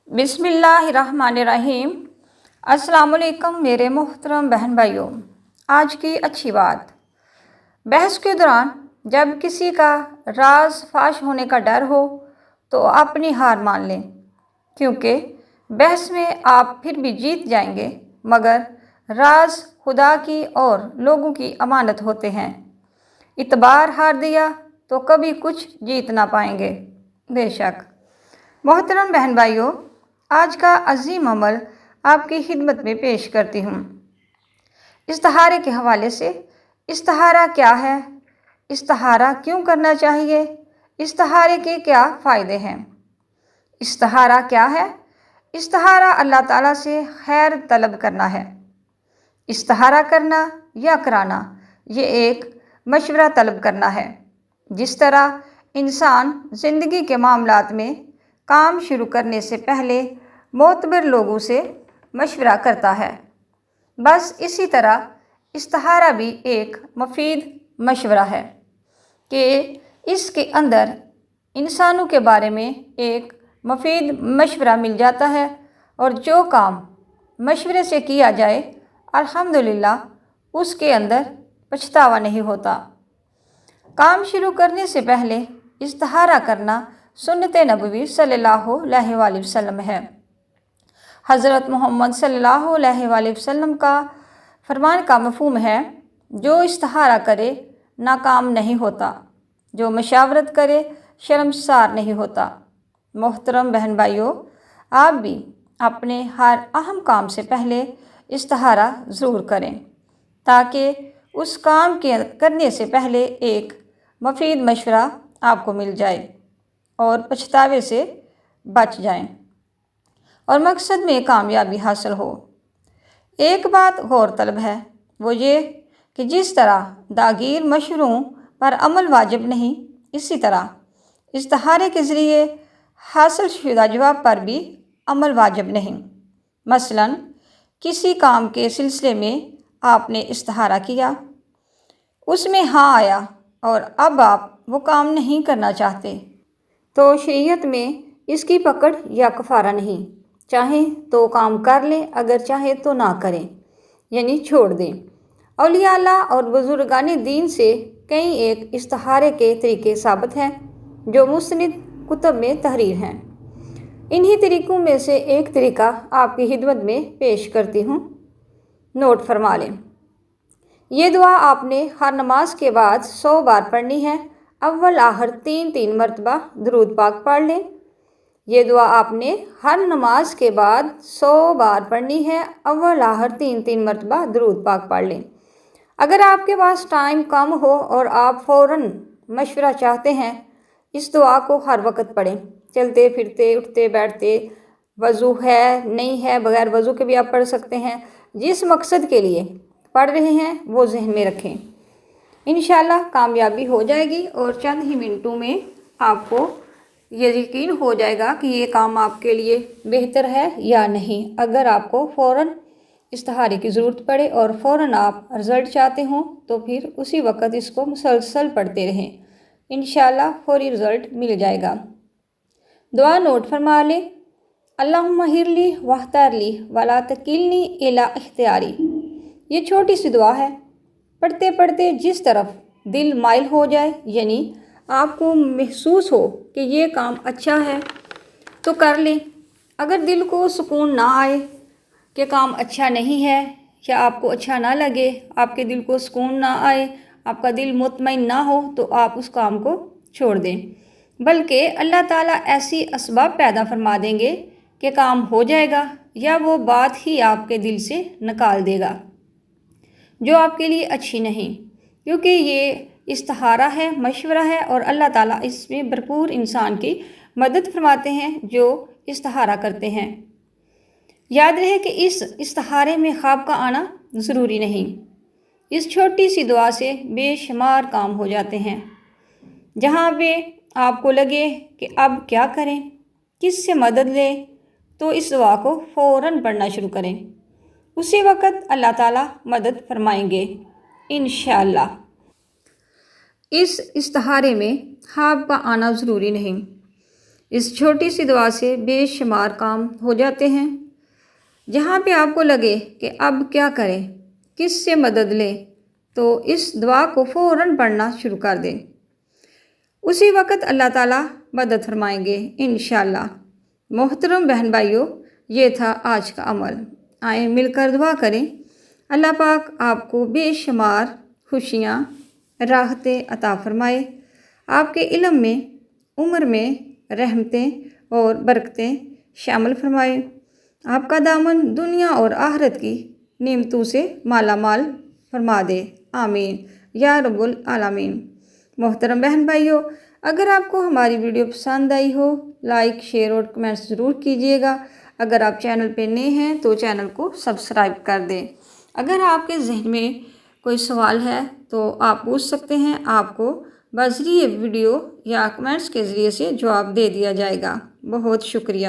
बिस्मिल्लाहिर्रहमानिर्रहीम। अस्सलाम वालेकुम मेरे मोहतरम बहन भाइयों। आज की अच्छी बात, बहस के दौरान जब किसी का राज फाश होने का डर हो तो अपनी हार मान लें, क्योंकि बहस में आप फिर भी जीत जाएंगे, मगर राज खुदा की और लोगों की अमानत होते हैं। इतबार हार दिया तो कभी कुछ जीत ना पाएंगे। बेशक मोहतरम बहन भाइयों, आज का अजीम अमल आपकी खिदमत में पेश करती हूँ। इस्तिहारे के हवाले से, इस्तिहारा क्या है, इस्तिहारा क्यों करना चाहिए, इस्तिहारे के क्या फ़ायदे हैं। इस्तिहारा क्या है? इस्तिहारा अल्लाह ताला से खैर तलब करना है। इस्तिहारा करना या कराना ये एक मशवरा तलब करना है। जिस तरह इंसान ज़िंदगी के मामलात में काम शुरू करने से पहले मोतबर लोगों से मशवरा करता है, बस इसी तरह इस्तिहारा भी एक मुफीद मशवरा है कि इसके अंदर इंसानों के बारे में एक मुफीद मशवरा मिल जाता है, और जो काम मशवरे से किया जाए अल्हम्दुलिल्लाह उसके अंदर पछतावा नहीं होता। काम शुरू करने से पहले इस्तिहारा करना सुन्नत नबवी सल्लल्लाहु अलैहि वसल्लम है। हज़रत मोहम्मद सल्लल्लाहु अलैहि वसल्लम का फरमान का मफ़हूम है, जो इस्तिहारा करे नाकाम नहीं होता, जो मशावरत करे शर्मसार नहीं होता। मोहतरम बहन भाइयों, आप भी अपने हर अहम काम से पहले इस्तिहारा ज़रूर करें, ताकि उस काम के करने से पहले एक मुफीद मशवरा आपको मिल जाए और पछतावे से बच जाएं और मकसद में कामयाबी हासिल हो। एक बात गौर तलब है, वो ये कि जिस तरह दागीर मशवरों पर अमल वाजिब नहीं, इसी तरह इस्तिहारे के ज़रिए हासिल शुदा जवाब पर भी अमल वाजिब नहीं। मसलन किसी काम के सिलसिले में आपने इस्तिहारा किया, उसमें हाँ आया और अब आप वो काम नहीं करना चाहते, तो शरीयत में इसकी पकड़ या कफ़ारा नहीं। चाहें तो काम कर लें, अगर चाहे तो ना करें, यानी छोड़ दें। औलिया अल्लाह और बुजुर्गान दीन से कई एक इस्तिहारे के तरीके साबित हैं, जो मुस्निद कुतुब में तहरीर हैं। इन्हीं तरीक़ों में से एक तरीका आपकी खिदमत में पेश करती हूँ, नोट फरमा लें। ये दुआ आपने हर नमाज के बाद 100 बार पढ़नी है। अव्वल आखिर 3-3 मरतबा दरूद पाक पढ़ लें। ये दुआ आपने हर नमाज के बाद 100 बार पढ़नी है। अव्वल आखिर 3-3 मरतबा दरूद पाक पढ़ लें। अगर आपके पास टाइम कम हो और आप फ़ौरन मशवरा चाहते हैं, इस दुआ को हर वक्त पढ़ें। चलते फिरते, उठते बैठते, वज़ू है नहीं है, बग़ैर वज़ू के भी आप पढ़ सकते हैं। जिस मकसद के लिए पढ़ रहे हैं वो जहन में रखें। इंशाअल्लाह कामयाबी हो जाएगी और चंद ही मिनटों में आपको ये यकीन हो जाएगा कि ये काम आपके लिए बेहतर है या नहीं। अगर आपको फ़ौरन इस्तिहारे की ज़रूरत पड़े और फ़ौरन आप रिज़ल्ट चाहते हों, तो फिर उसी वक्त इसको मुसलसल पढ़ते रहें, इंशाअल्लाह फौरी रिज़ल्ट मिल जाएगा। दुआ नोट फरमा लें। अल्लाहुम्मा हिरली वख्तारली वला तकिलनी इला इख्तियारी। ये छोटी सी दुआ है, पढ़ते पढ़ते जिस तरफ दिल माइल हो जाए, यानी आपको महसूस हो कि ये काम अच्छा है तो कर लें। अगर दिल को सुकून ना आए कि काम अच्छा नहीं है, या आपको अच्छा ना लगे, आपके दिल को सुकून ना आए, आपका दिल मुतमईन ना हो, तो आप उस काम को छोड़ दें। बल्कि अल्लाह ताला ऐसी असबाब पैदा फरमा देंगे कि काम हो जाएगा, या वो बात ही आपके दिल से निकाल देगा जो आपके लिए अच्छी नहीं, क्योंकि ये इस्तिहारा है, मशवरा है, और अल्लाह ताला इसमें भरपूर इंसान की मदद फरमाते हैं जो इस्तिहारा करते हैं। याद रहे कि इस इस्तिहारे में ख्वाब का आना ज़रूरी नहीं। इस छोटी सी दुआ से बेशुमार काम हो जाते हैं। जहाँ पे आपको लगे कि अब क्या करें, किससे मदद लें, तो इस दुआ को फ़ौरन पढ़ना शुरू करें। उसी वक़्त अल्लाह ताला मदद फरमाएंगे इंशाअल्लाह। इस इस्तिहारे में ख्वाब का आना ज़रूरी नहीं। اس چھوٹی سی دعا سے بے شمار کام ہو جاتے ہیں۔ جہاں پہ آپ کو لگے کہ اب کیا کریں، کس سے مدد لیں، تو اس دعا کو فوراً پڑھنا شروع کر دیں۔ اسی وقت اللہ تعالیٰ مدد فرمائیں گے انشاءاللہ۔ محترم بہن بھائیوں، یہ تھا آج کا عمل۔ آئیں مل کر دعا کریں، اللہ پاک آپ کو بے شمار خوشیاں، راحتیں عطا فرمائے، آپ کے علم میں، عمر میں رحمتیں اور برکتیں شامل فرمائے، آپ کا دامن دنیا اور آخرت کی نعمتوں سے مالا مال فرما دے، آمین یا رب العالمین۔ محترم بہن بھائیوں، اگر آپ کو ہماری ویڈیو پسند آئی ہو، لائک، شیئر اور کمنٹ ضرور کیجیے گا۔ اگر آپ چینل پہ نئے ہیں تو چینل کو سبسکرائب کر دیں۔ اگر آپ کے ذہن میں کوئی سوال ہے تو آپ پوچھ سکتے ہیں، آپ کو بذریعہ ویڈیو یا کمنٹس کے ذریعے سے جواب دے دیا جائے گا۔ بہت شکریہ۔